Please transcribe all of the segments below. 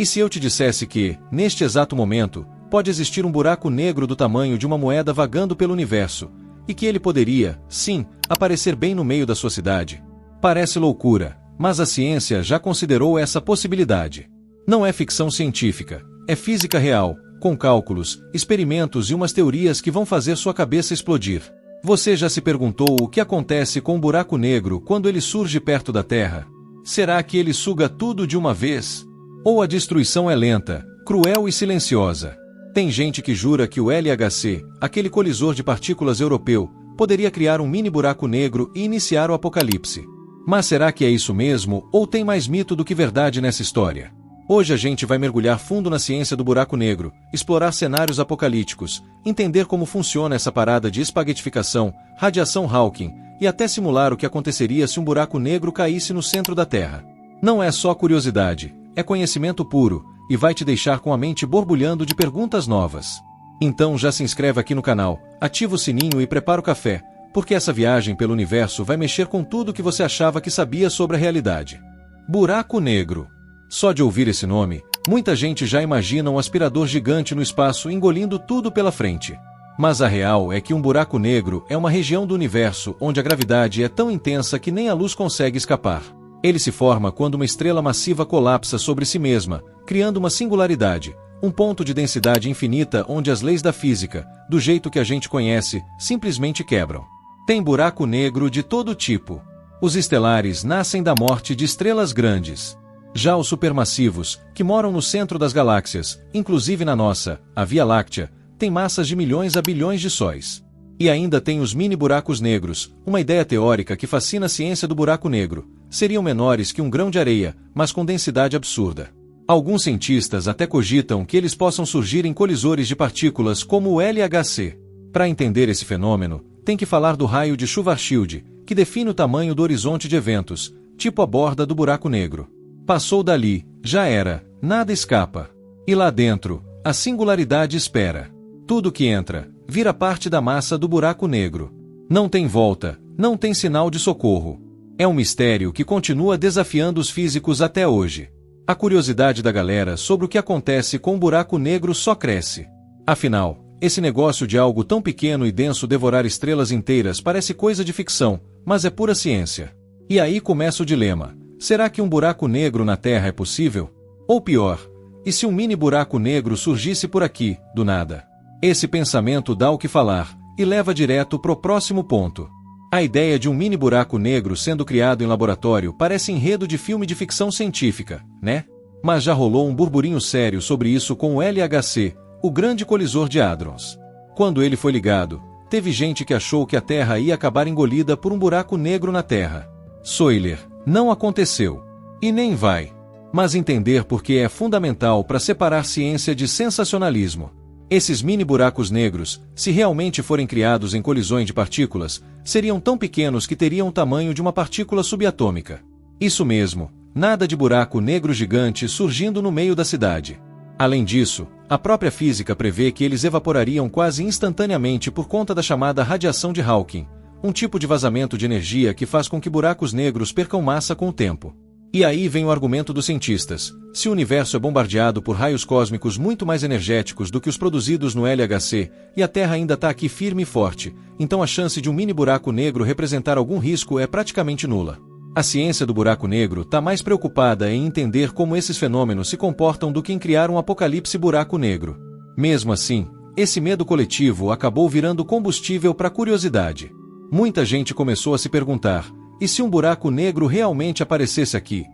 E se eu te dissesse que, neste exato momento, pode existir um buraco negro do tamanho de uma moeda vagando pelo universo, e que ele poderia, sim, aparecer bem no meio da sua cidade? Parece loucura, mas a ciência já considerou essa possibilidade. Não é ficção científica, é física real, com cálculos, experimentos e umas teorias que vão fazer sua cabeça explodir. Você já se perguntou o que acontece com um buraco negro quando ele surge perto da Terra? Será que ele suga tudo de uma vez? Ou a destruição é lenta, cruel e silenciosa? Tem gente que jura que o LHC, aquele colisor de partículas europeu, poderia criar um mini buraco negro e iniciar o apocalipse. Mas será que é isso mesmo, ou tem mais mito do que verdade nessa história? Hoje a gente vai mergulhar fundo na ciência do buraco negro, explorar cenários apocalípticos, entender como funciona essa parada de espaguetificação, radiação Hawking, e até simular o que aconteceria se um buraco negro caísse no centro da Terra. Não é só curiosidade, é conhecimento puro, e vai te deixar com a mente borbulhando de perguntas novas. Então já se inscreve aqui no canal, ativa o sininho e prepara o café, porque essa viagem pelo universo vai mexer com tudo que você achava que sabia sobre a realidade. Buraco negro. Só de ouvir esse nome, muita gente já imagina um aspirador gigante no espaço engolindo tudo pela frente. Mas a real é que um buraco negro é uma região do universo onde a gravidade é tão intensa que nem a luz consegue escapar. Ele se forma quando uma estrela massiva colapsa sobre si mesma, criando uma singularidade, um ponto de densidade infinita onde as leis da física, do jeito que a gente conhece, simplesmente quebram. Tem buraco negro de todo tipo. Os estelares nascem da morte de estrelas grandes. Já os supermassivos, que moram no centro das galáxias, inclusive na nossa, a Via Láctea, têm massas de milhões a bilhões de sóis. E ainda tem os mini buracos negros, uma ideia teórica que fascina a ciência do buraco negro. Seriam menores que um grão de areia, mas com densidade absurda. Alguns cientistas até cogitam que eles possam surgir em colisores de partículas como o LHC. Para entender esse fenômeno, tem que falar do raio de Schwarzschild, que define o tamanho do horizonte de eventos, tipo a borda do buraco negro. Passou dali, já era, nada escapa. E lá dentro, a singularidade espera. Tudo que entra, vira parte da massa do buraco negro. Não tem volta, não tem sinal de socorro. É um mistério que continua desafiando os físicos até hoje. A curiosidade da galera sobre o que acontece com um buraco negro só cresce. Afinal, esse negócio de algo tão pequeno e denso devorar estrelas inteiras parece coisa de ficção, mas é pura ciência. E aí começa o dilema. Será que um buraco negro na Terra é possível? Ou pior, e se um mini buraco negro surgisse por aqui, do nada? Esse pensamento dá o que falar, e leva direto pro próximo ponto. A ideia de um mini buraco negro sendo criado em laboratório parece enredo de filme de ficção científica, né? Mas já rolou um burburinho sério sobre isso com o LHC, o Grande Colisor de Hadrons. Quando ele foi ligado, teve gente que achou que a Terra ia acabar engolida por um buraco negro na Terra. Spoiler, não aconteceu. E nem vai. Mas entender por que é fundamental para separar ciência de sensacionalismo. Esses mini buracos negros, se realmente forem criados em colisões de partículas, seriam tão pequenos que teriam o tamanho de uma partícula subatômica. Isso mesmo, nada de buraco negro gigante surgindo no meio da cidade. Além disso, a própria física prevê que eles evaporariam quase instantaneamente por conta da chamada radiação de Hawking, um tipo de vazamento de energia que faz com que buracos negros percam massa com o tempo. E aí vem o argumento dos cientistas. Se o universo é bombardeado por raios cósmicos muito mais energéticos do que os produzidos no LHC, e a Terra ainda está aqui firme e forte, então a chance de um mini buraco negro representar algum risco é praticamente nula. A ciência do buraco negro está mais preocupada em entender como esses fenômenos se comportam do que em criar um apocalipse buraco negro. Mesmo assim, esse medo coletivo acabou virando combustível para a curiosidade. Muita gente começou a se perguntar, e se um buraco negro realmente aparecesse aqui?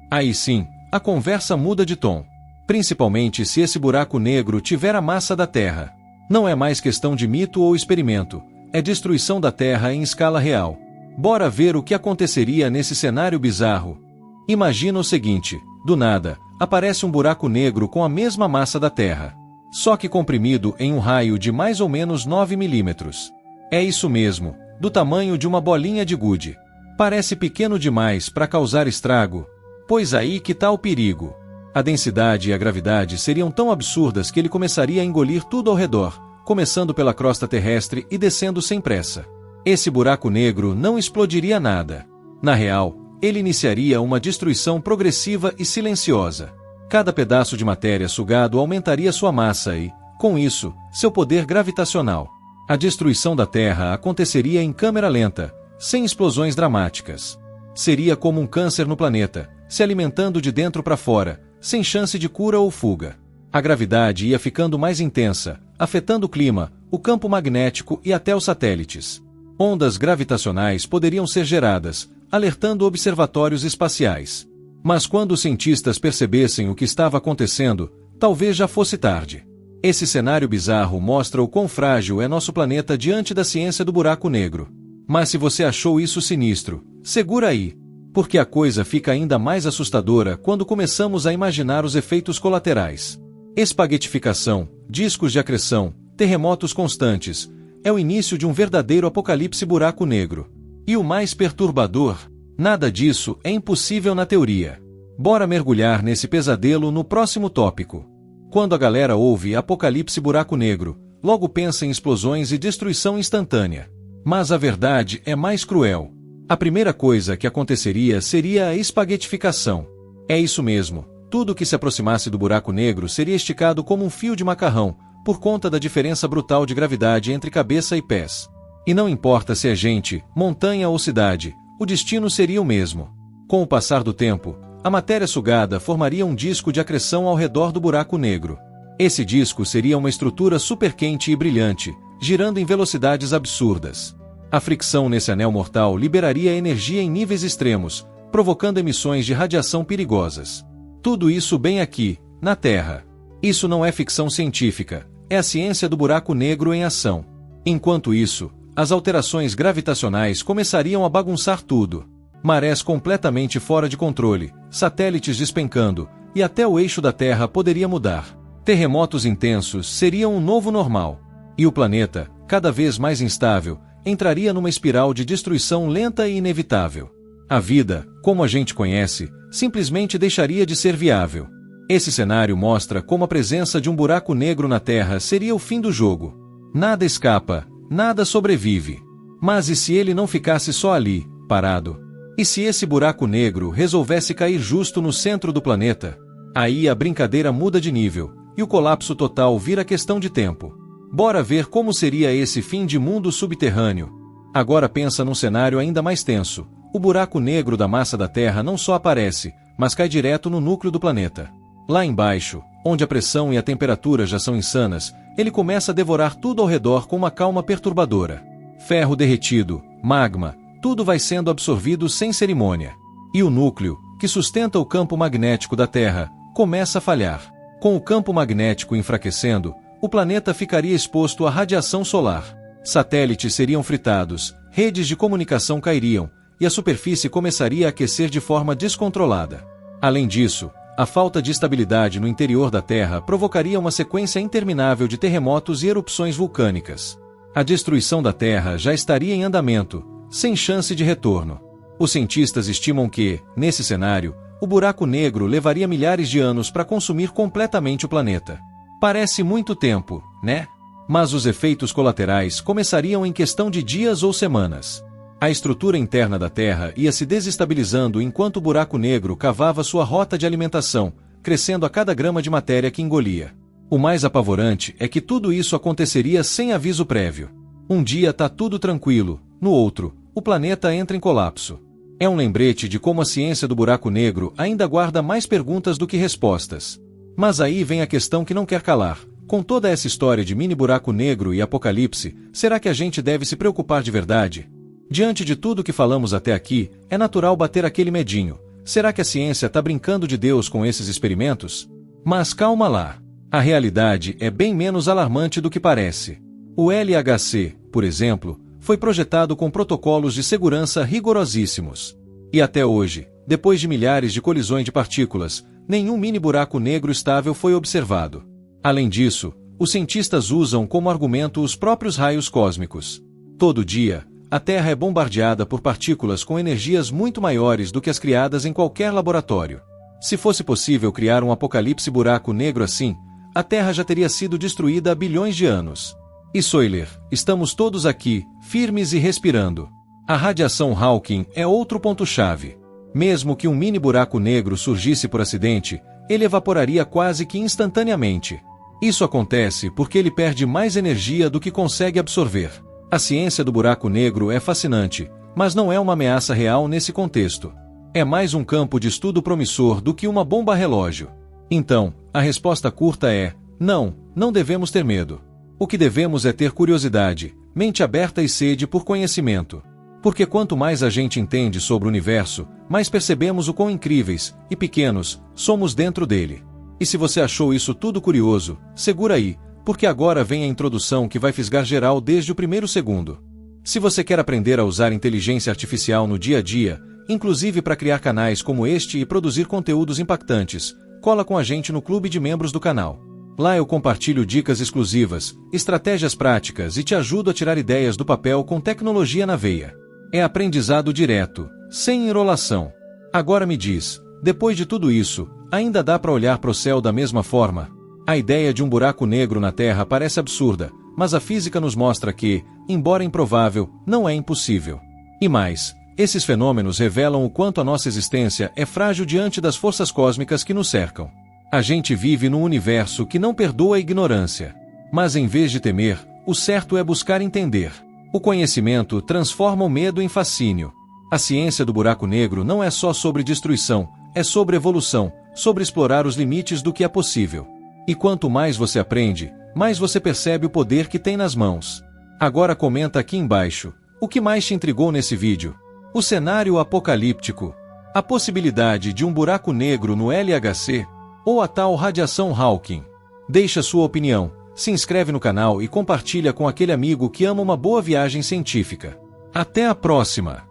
Aí sim, a conversa muda de tom. Principalmente se esse buraco negro tiver a massa da Terra. Não é mais questão de mito ou experimento, é destruição da Terra em escala real. Bora ver o que aconteceria nesse cenário bizarro. Imagina o seguinte, do nada, aparece um buraco negro com a mesma massa da Terra. Só que comprimido em um raio de mais ou menos 9 milímetros. É isso mesmo, do tamanho de uma bolinha de gude. Parece pequeno demais para causar estrago. Pois aí que tá o perigo. A densidade e a gravidade seriam tão absurdas que ele começaria a engolir tudo ao redor, começando pela crosta terrestre e descendo sem pressa. Esse buraco negro não explodiria nada. Na real, ele iniciaria uma destruição progressiva e silenciosa. Cada pedaço de matéria sugado aumentaria sua massa e, com isso, seu poder gravitacional. A destruição da Terra aconteceria em câmera lenta, sem explosões dramáticas. Seria como um câncer no planeta, se alimentando de dentro para fora, sem chance de cura ou fuga. A gravidade ia ficando mais intensa, afetando o clima, o campo magnético e até os satélites. Ondas gravitacionais poderiam ser geradas, alertando observatórios espaciais. Mas quando os cientistas percebessem o que estava acontecendo, talvez já fosse tarde. Esse cenário bizarro mostra o quão frágil é nosso planeta diante da ciência do buraco negro. Mas se você achou isso sinistro, segura aí, porque a coisa fica ainda mais assustadora quando começamos a imaginar os efeitos colaterais. Espaguetificação, discos de acreção, terremotos constantes, é o início de um verdadeiro apocalipse buraco negro. E o mais perturbador, nada disso é impossível na teoria. Bora mergulhar nesse pesadelo no próximo tópico. Quando a galera ouve apocalipse buraco negro, logo pensa em explosões e destruição instantânea. Mas a verdade é mais cruel. A primeira coisa que aconteceria seria a espaguetificação. É isso mesmo. Tudo que se aproximasse do buraco negro seria esticado como um fio de macarrão, por conta da diferença brutal de gravidade entre cabeça e pés. E não importa se é gente, montanha ou cidade, o destino seria o mesmo. Com o passar do tempo, a matéria sugada formaria um disco de acreção ao redor do buraco negro. Esse disco seria uma estrutura superquente e brilhante, girando em velocidades absurdas. A fricção nesse anel mortal liberaria energia em níveis extremos, provocando emissões de radiação perigosas. Tudo isso bem aqui, na Terra. Isso não é ficção científica, é a ciência do buraco negro em ação. Enquanto isso, as alterações gravitacionais começariam a bagunçar tudo. Marés completamente fora de controle, satélites despencando, e até o eixo da Terra poderia mudar. Terremotos intensos seriam um novo normal. E o planeta, cada vez mais instável, entraria numa espiral de destruição lenta e inevitável. A vida, como a gente conhece, simplesmente deixaria de ser viável. Esse cenário mostra como a presença de um buraco negro na Terra seria o fim do jogo. Nada escapa, nada sobrevive. Mas e se ele não ficasse só ali, parado? E se esse buraco negro resolvesse cair justo no centro do planeta? Aí a brincadeira muda de nível, e o colapso total vira questão de tempo. Bora ver como seria esse fim de mundo subterrâneo. Agora pensa num cenário ainda mais tenso. O buraco negro da massa da Terra não só aparece, mas cai direto no núcleo do planeta. Lá embaixo, onde a pressão e a temperatura já são insanas, ele começa a devorar tudo ao redor com uma calma perturbadora. Ferro derretido, magma, tudo vai sendo absorvido sem cerimônia. E o núcleo, que sustenta o campo magnético da Terra, começa a falhar. Com o campo magnético enfraquecendo, o planeta ficaria exposto à radiação solar. Satélites seriam fritados, redes de comunicação cairiam, e a superfície começaria a aquecer de forma descontrolada. Além disso, a falta de estabilidade no interior da Terra provocaria uma sequência interminável de terremotos e erupções vulcânicas. A destruição da Terra já estaria em andamento, sem chance de retorno. Os cientistas estimam que, nesse cenário, o buraco negro levaria milhares de anos para consumir completamente o planeta. Parece muito tempo, né? Mas os efeitos colaterais começariam em questão de dias ou semanas. A estrutura interna da Terra ia se desestabilizando enquanto o buraco negro cavava sua rota de alimentação, crescendo a cada grama de matéria que engolia. O mais apavorante é que tudo isso aconteceria sem aviso prévio. Um dia tá tudo tranquilo, no outro, o planeta entra em colapso. É um lembrete de como a ciência do buraco negro ainda guarda mais perguntas do que respostas. Mas aí vem a questão que não quer calar. Com toda essa história de mini buraco negro e apocalipse, será que a gente deve se preocupar de verdade? Diante de tudo que falamos até aqui, é natural bater aquele medinho. Será que a ciência está brincando de Deus com esses experimentos? Mas calma lá. A realidade é bem menos alarmante do que parece. O LHC, por exemplo, foi projetado com protocolos de segurança rigorosíssimos. E até hoje, depois de milhares de colisões de partículas, nenhum mini buraco negro estável foi observado. Além disso, os cientistas usam como argumento os próprios raios cósmicos. Todo dia, a Terra é bombardeada por partículas com energias muito maiores do que as criadas em qualquer laboratório. Se fosse possível criar um apocalipse buraco negro assim, a Terra já teria sido destruída há bilhões de anos. E Soiler, estamos todos aqui, firmes e respirando. A radiação Hawking é outro ponto-chave. Mesmo que um mini buraco negro surgisse por acidente, ele evaporaria quase que instantaneamente. Isso acontece porque ele perde mais energia do que consegue absorver. A ciência do buraco negro é fascinante, mas não é uma ameaça real nesse contexto. É mais um campo de estudo promissor do que uma bomba-relógio. Então, a resposta curta é: não devemos ter medo. O que devemos é ter curiosidade, mente aberta e sede por conhecimento. Porque quanto mais a gente entende sobre o universo, mais percebemos o quão incríveis e pequenos somos dentro dele. E se você achou isso tudo curioso, segura aí, porque agora vem a introdução que vai fisgar geral desde o primeiro segundo. Se você quer aprender a usar inteligência artificial no dia a dia, inclusive para criar canais como este e produzir conteúdos impactantes, cola com a gente no clube de membros do canal. Lá eu compartilho dicas exclusivas, estratégias práticas e te ajudo a tirar ideias do papel com tecnologia na veia. É aprendizado direto, sem enrolação. Agora me diz, depois de tudo isso, ainda dá para olhar para o céu da mesma forma? A ideia de um buraco negro na Terra parece absurda, mas a física nos mostra que, embora improvável, não é impossível. E mais, esses fenômenos revelam o quanto a nossa existência é frágil diante das forças cósmicas que nos cercam. A gente vive num universo que não perdoa a ignorância. Mas em vez de temer, o certo é buscar entender. O conhecimento transforma o medo em fascínio. A ciência do buraco negro não é só sobre destruição, é sobre evolução, sobre explorar os limites do que é possível. E quanto mais você aprende, mais você percebe o poder que tem nas mãos. Agora comenta aqui embaixo, o que mais te intrigou nesse vídeo? O cenário apocalíptico? A possibilidade de um buraco negro no LHC? Ou a tal radiação Hawking? Deixa sua opinião, se inscreve no canal e compartilha com aquele amigo que ama uma boa viagem científica. Até a próxima!